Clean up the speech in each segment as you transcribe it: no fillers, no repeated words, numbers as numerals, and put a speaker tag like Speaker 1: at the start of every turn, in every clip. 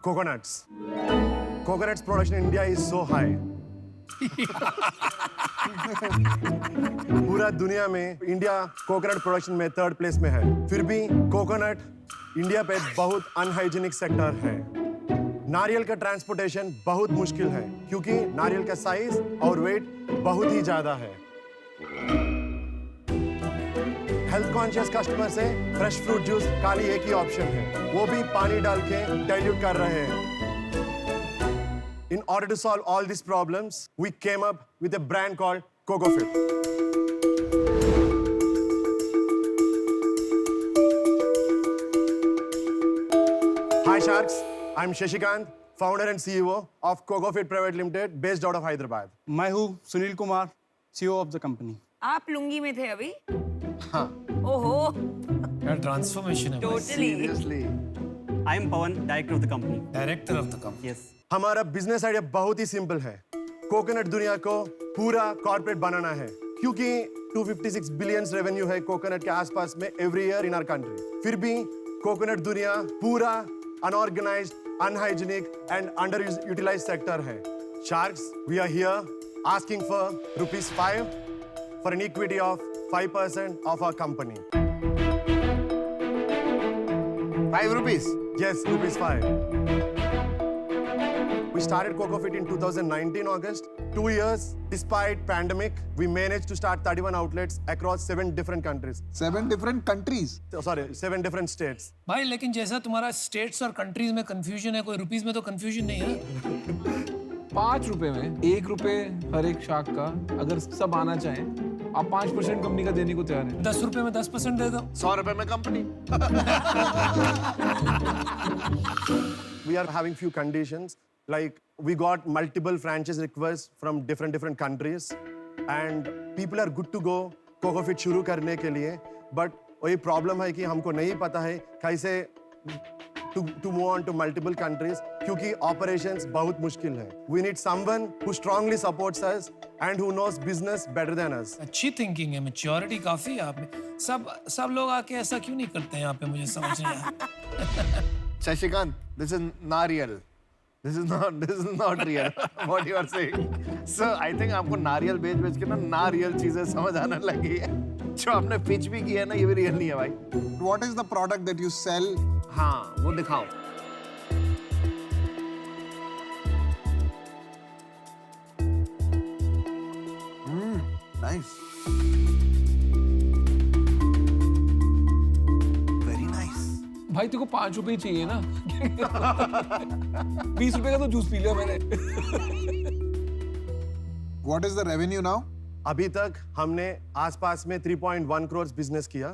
Speaker 1: coconuts. Coconuts production in India is so high. पूरा दुनिया में इंडिया कोकोनट प्रोडक्शन में 3rd प्लेस में है। फिर भी कोकोनट इंडिया पे बहुत अनहाइजीनिक सेक्टर है। नारियल का ट्रांसपोर्टेशन बहुत मुश्किल है क्योंकि नारियल का साइज और वेट बहुत ही ज्यादा है। हेल्थ कॉन्शियस कस्टमर से फ्रेश फ्रूट जूस खाली एक ही ऑप्शन है, वो भी पानी डाल के डाइल्यूट कर रहे हैं। In order to solve all these problems, we came up with a brand called CocoFit. Hi Sharks, I'm Shashikant, founder and CEO of CocoFit Private Limited, based out of Hyderabad.
Speaker 2: मैं हूँ Sunil Kumar, CEO of the company.
Speaker 3: आप लुंगी में थे अभी?
Speaker 1: हाँ।
Speaker 3: ओहो।
Speaker 4: यार transformation है।
Speaker 3: Totally.
Speaker 1: Seriously.
Speaker 5: I am Pawan, director of the company.
Speaker 4: Director of the company.
Speaker 5: Yes.
Speaker 1: हमारा बिजनेस आइडिया बहुत ही सिंपल है। कोकोनट दुनिया को पूरा कॉर्पोरेट बनाना है क्योंकि 256 बिलियन रेवेन्यू है कोकोनट के आसपास में every year in our country. फिर भी कोकोनट दुनिया पूरा unorganised, unhygienic and underutilised sector है। Sharks, we are here asking for ₹5 for an equity of 5% of our company. ₹5? Yes, ₹5. We started CocoFit in 2019 August. 2 years, despite pandemic, we managed to start 31 outlets across 7 different countries.
Speaker 6: 7 different countries.
Speaker 1: Sorry, 7 different states.
Speaker 4: भाई लेकिन जैसा तुम्हारा states और countries में confusion है, कोई rupees में तो कंफ्यूजन नहीं है।
Speaker 6: ₹5 में ₹1 हर एक शाख का, अगर सब आना चाहें, आप 5% कंपनी का देने को तैयार हैं।
Speaker 4: ₹10 में 10% दे दो।
Speaker 1: ₹100 में company. We are having few conditions. Like we got multiple franchise requests from different countries and people are good to go CocoFit शुरू करने के लिए, but वही प्रॉब्लम है कि हमको नहीं पता है कैसे to move on to multiple countries क्योंकि operations बहुत मुश्किल है। We need someone who strongly supports us and who knows business better than us.
Speaker 4: अच्छी थिंकिंग है, मैच्योरिटी काफी है आप में। सब लोग आके ऐसा क्यों नहीं करते हैं यहाँ पे, मुझे समझ नहीं आया।
Speaker 7: Shashikant, this is Nariyal. This is not real. What you are saying. So I think आपको नारियल बेच के ना रियल चीजें समझ आने लगी है। जो आपने पिच भी किया है ना, ये भी रियल नहीं है भाई।
Speaker 6: What is the product that you sell?
Speaker 7: हाँ, वो दिखाओ।
Speaker 6: Nice.
Speaker 7: Very nice.
Speaker 6: भाई तेरे को ₹5 ही चाहिए ना? ₹20 का तो जूस पी लिया मैंने। What is the revenue now?
Speaker 1: अभी तक हमने आसपास में 3.1 करोड़ बिजनेस किया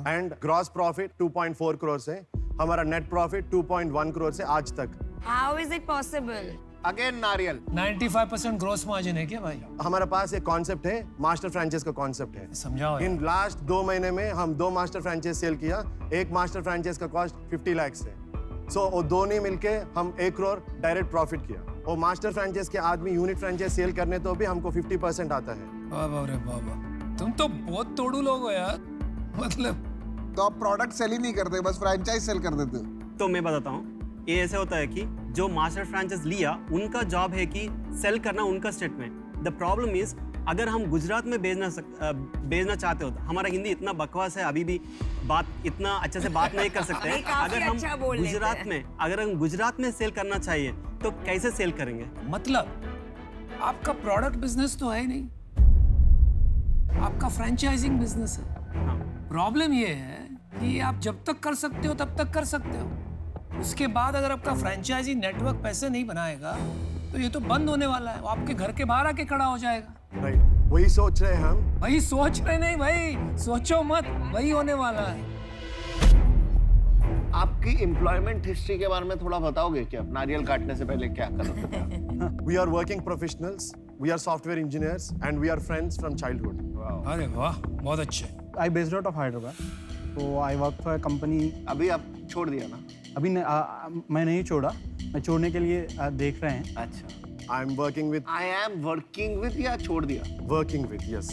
Speaker 1: एंड ग्रॉस प्रॉफिट 2.4 करोड़ से, हमारा नेट प्रॉफिट 2.1 करोड़ से आज तक।
Speaker 3: How is it possible?
Speaker 7: Again नारियल।
Speaker 4: 95% ग्रोस मार्जिन है क्या भाई?
Speaker 1: हमारे पास एक कॉन्सेप्ट है, मास्टर फ्रेंचाइज का कॉन्सेप्ट है।
Speaker 4: समझाओ यार।
Speaker 1: इन लास्ट 2 महीने में हम 2 मास्टर फ्रेंचाइज सेल किया। एक मास्टर फ्रेंचाइज का कॉस्ट 50 लाख है। सो वो दोनों मिलके हम 1 करोड़ डायरेक्ट प्रॉफिट किया। वो मास्टर फ्रेंचाइज के आदमी यूनिट फ्रेंचाइज सेल करने तो भी हमको 50% आता है।
Speaker 4: बाबा रे बाबा, तुम तो बहुत तोड़ू लोग हो यार। मतलब
Speaker 6: तो आप प्रोडक्ट सेल ही नहीं करते, बस फ्रैंचाइज सेल कर देते हो।
Speaker 5: तो मैं बताता हूँ, ये ऐसे होता है कि जो मास्टर फ्रेंचाइज लिया, उनका जॉब है कि सेल करना उनका स्टेट में। द प्रॉब्लम इज, अगर हम गुजरात में भेजना चाहते हो, तो हमारा हिंदी इतना बकवास है, अभी भी बात इतना अच्छे से बात नहीं कर सकते हैं। अगर हम गुजरात में सेल करना चाहिए तो कैसे सेल करेंगे?
Speaker 4: मतलब आपका प्रोडक्ट बिजनेस तो है ही नहीं, आपका फ्रेंचाइजिंग बिजनेस है। प्रॉब्लम ये है कि आप जब तक कर सकते हो तब तक कर सकते हो, उसके बाद अगर आपका फ्रेंचाइजी नेटवर्क पैसे नहीं बनाएगा तो ये तो बंद होने वाला है, वो आपके घर के बाहर आके खड़ा हो जाएगा।
Speaker 1: राइट, वही सोच रहे हैं हम।
Speaker 4: वही सोच रहे नहीं भाई, सोचो मत, वही होने वाला है।
Speaker 7: आपकी एम्प्लॉयमेंट हिस्ट्री के बारे में थोड़ा बताओगे क्या? नारियल काटने से पहले क्या कर रहे थे?
Speaker 1: We are working professionals, we are software engineers and we are friends from childhood.
Speaker 4: अरे वाह, बहुत अच्छे।
Speaker 2: I based out of Hyderabad, so I work for a company.
Speaker 7: अभी आप छोड़ दिया ना?
Speaker 2: अभी मैं नहीं छोड़ा, मैं छोड़ने के लिए देख रहे हैं।
Speaker 7: अच्छा।
Speaker 1: I am working with
Speaker 7: I am working with या छोड़ दिया?
Speaker 1: working with, yes.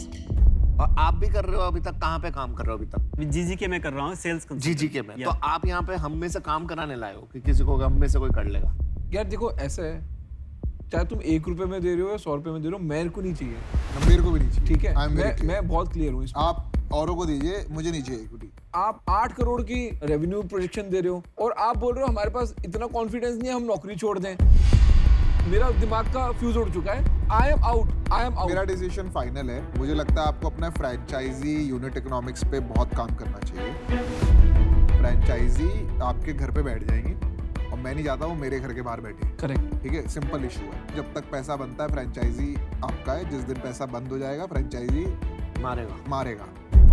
Speaker 7: और आप भी कर रहे हो अभी तक, कहाँ पे काम कर रहे हो अभी तक?
Speaker 5: जीजीके में कर रहा हूँ, सेल्स
Speaker 7: जीजीके में। तो आप यहाँ पे हम में से काम कराने लाए हो कि किसी को हम में से कोई कर लेगा?
Speaker 6: यार देखो ऐसा है, चाहे तुम 1 रुपए में दे रहे हो या 100 रुपए में दे रहे हो, मेरे को नहीं चाहिए,
Speaker 8: मेरे को भी नहीं चाहिए।
Speaker 6: ठीक है?
Speaker 8: I'm very clear.
Speaker 6: मैं बहुत क्लियर हूँ इसमें।
Speaker 8: आप औरों को दीजिए, मुझे नहीं चाहिए इक्विटी।
Speaker 6: आप 8 करोड़ की रेवेन्यू प्रोजेक्शन दे रहे हो और आप बोल रहे हो हमारे पास इतना कॉन्फिडेंस नहीं है, हम नौकरी छोड़ दें। मेरा दिमाग का फ्यूज उड़ चुका है। I am out.
Speaker 8: मेरा डिसीजन फाइनल है। मुझे लगता है आपको अपना फ्रेंचाइजी यूनिट इकोनॉमिक्स पे बहुत काम करना चाहिए। फ्रेंचाइजी आपके घर पे बैठ जाएंगी और मैं नहीं चाहता वो मेरे घर के बाहर बैठे।
Speaker 6: करेक्ट।
Speaker 8: ठीक है, सिंपल इशू है। जब तक पैसा बनता है फ्रेंचाइजी आपका है, जिस दिन पैसा बंद हो जाएगा फ्रेंचाइजी मारेगा।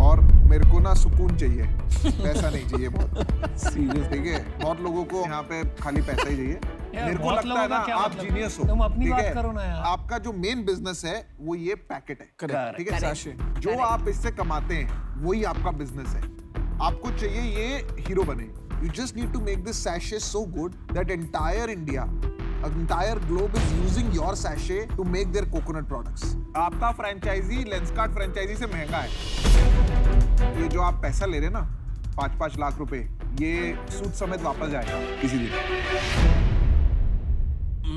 Speaker 8: और मेरे को ना सुकून चाहिए, पैसा नहीं चाहिए बहुत।
Speaker 6: सीरियस।
Speaker 8: ठीक है, बहुत लोगों को यहाँ पे खाली पैसा ही चाहिए।
Speaker 4: यार,
Speaker 8: मेरे को
Speaker 4: बहुत
Speaker 8: लगता है
Speaker 4: लोगों
Speaker 8: ना
Speaker 4: का क्या
Speaker 8: आप
Speaker 4: मतलब?
Speaker 8: जीनियस हो।
Speaker 4: तुम अपनी
Speaker 8: ठीक
Speaker 4: बात
Speaker 8: है?
Speaker 4: करो ना यार।
Speaker 8: आपका जो मेन बिजनेस है वो ये पैकेट है।
Speaker 6: करेक्ट।
Speaker 8: ठीक है,
Speaker 6: सैशे।
Speaker 8: जो आप इससे कमाते हैं वही आपका बिजनेस है। आपको चाहिए ये हीरो बने। You just need to make this sachet so good that entire India, entire globe is using your sachet to make their coconut products. आपका फ्रेंचाइजी लेंसकार्ट फ्रेंचाइजी से महंगा है। ये जो आप पैसा ले रहे हैं ना 5-5 लाख रुपए, ये सूद समेत वापस जाएगा किसी दिन।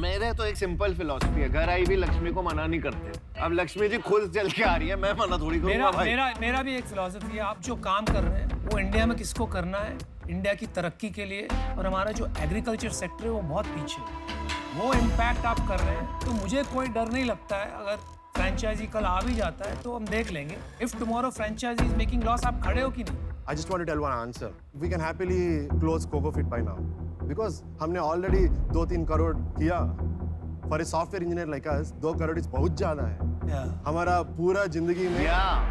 Speaker 7: मेरे तो एक सिंपल फिलॉसफी है, घर आई भी लक्ष्मी को मना नहीं करते। अब लक्ष्मी जी खुद चल के आ रही है, मैं मना थोड़ी करूंगा भाई।
Speaker 4: मेरा भी एक फिलॉसफी है, आप जो काम कर रहे हैं वो इंडिया में किसको करना है, इंडिया की तरक्की के लिए। और हमारा जो एग्रीकल्चर सेक्टर है वो बहुत पीछे है, वो इम्पैक्ट आप कर रहे हैं। तो मुझे कोई डर नहीं लगता है, अगर फ्रेंचाइजी कल आ भी जाता है तो हम देख लेंगे। If tomorrow franchise is making loss, आप खड़े हो कि नहीं?
Speaker 1: I just want to tell one answer. We can happily close CocoFit by now because हमने already 2-3 करोड़ किया। For a software engineer like us, 2 crore is बहुत ज्यादा है। हमारा पूरा जिंदगी में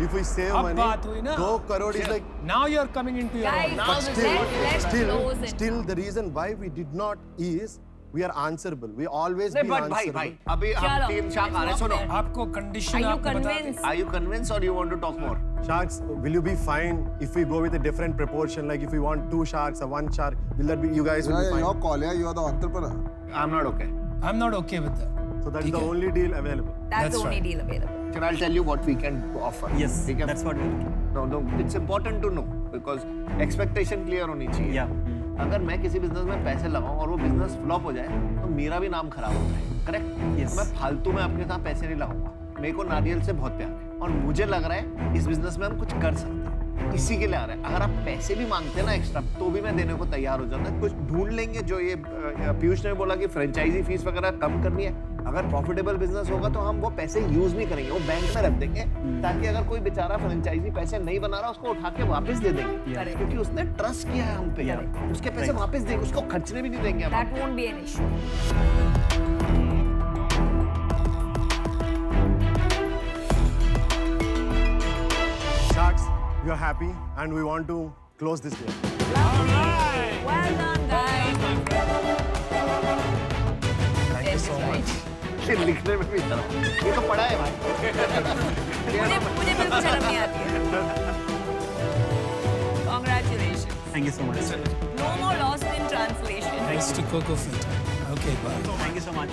Speaker 1: if we save
Speaker 4: अब
Speaker 1: money,
Speaker 4: बात हुई ना?
Speaker 1: 2 crore is like
Speaker 4: Now you are coming into your own.
Speaker 3: Guys,
Speaker 1: but
Speaker 3: let's close it.
Speaker 1: still the reason why we did not is we are answerable. We always
Speaker 7: नहीं
Speaker 1: be
Speaker 7: but भाई
Speaker 1: answerable.
Speaker 7: अभी हम
Speaker 3: चलो,
Speaker 7: 3 शाख आ रहे हैं, सुनो।
Speaker 4: आपको
Speaker 3: Are
Speaker 4: कंडीशन
Speaker 3: you
Speaker 4: आपने बता दी।
Speaker 3: convinced?
Speaker 7: Are you convinced or you want to talk more?
Speaker 1: Sharks, will you be fine if we go with a different proportion? Like if we want 2 sharks or 1 shark, will that be you guys will be fine?
Speaker 8: Your call, yeah, you are the entrepreneur.
Speaker 7: I'm not okay.
Speaker 4: I'm not okay with that.
Speaker 1: So that is the only deal available.
Speaker 3: That's the only deal available.
Speaker 7: Can I tell you what we can offer?
Speaker 5: Yes,
Speaker 7: ठीक है?
Speaker 5: that's what we're looking.
Speaker 7: No, it's important to know because expectation clear होनी चाहिए।
Speaker 5: Yeah.
Speaker 7: अगर मैं किसी business में पैसे लगाऊं और वो बिजनेस फ्लॉप हो जाए तो मेरा भी नाम खराब होता है, करेक्ट?
Speaker 5: Yes.
Speaker 7: मैं फालतू में आपके साथ पैसे नहीं लगाऊंगा। मेरे को नारियल से बहुत प्यार है और मुझे लग रहा है इस बिजनेस में हम कुछ कर सकते हैं, इसी के लिए आ रहा है। अगर आप पैसे भी मांगते हैं ना एक्स्ट्रा, तो भी मैं देने को तैयार हो जाता है। कुछ ढूंढ लेंगे। जो ये पीयूष ने बोला कि फ्रेंचाइजी फीस वगैरह कम करनी है, अगर प्रॉफिटेबल बिजनेस होगा तो हम वो पैसे यूज नहीं करेंगे, वो बैंक में रख देंगे, ताकि अगर कोई बेचारा फ्रेंचाइजी पैसे नहीं बना रहा उसको उठा के वापस दे देंगे, क्योंकि उसने ट्रस्ट किया है हम पे। उसके पैसे वापस देंगे, उसको खर्चने भी नहीं देंगे हम।
Speaker 3: That won't be an issue.
Speaker 1: Sharks, we are happy and we want to close this deal.
Speaker 3: Well done, guys.
Speaker 4: Thank you so much.
Speaker 7: ये लिखने में भी इतना, ये तो पढ़ा है भाई।
Speaker 3: मुझे बिल्कुल शर्म नहीं आती है। Congratulations.
Speaker 5: Thank you so much.
Speaker 3: No more lost in translation.
Speaker 4: Thanks to CocoFit. Okay, bye.
Speaker 5: Thank you so much.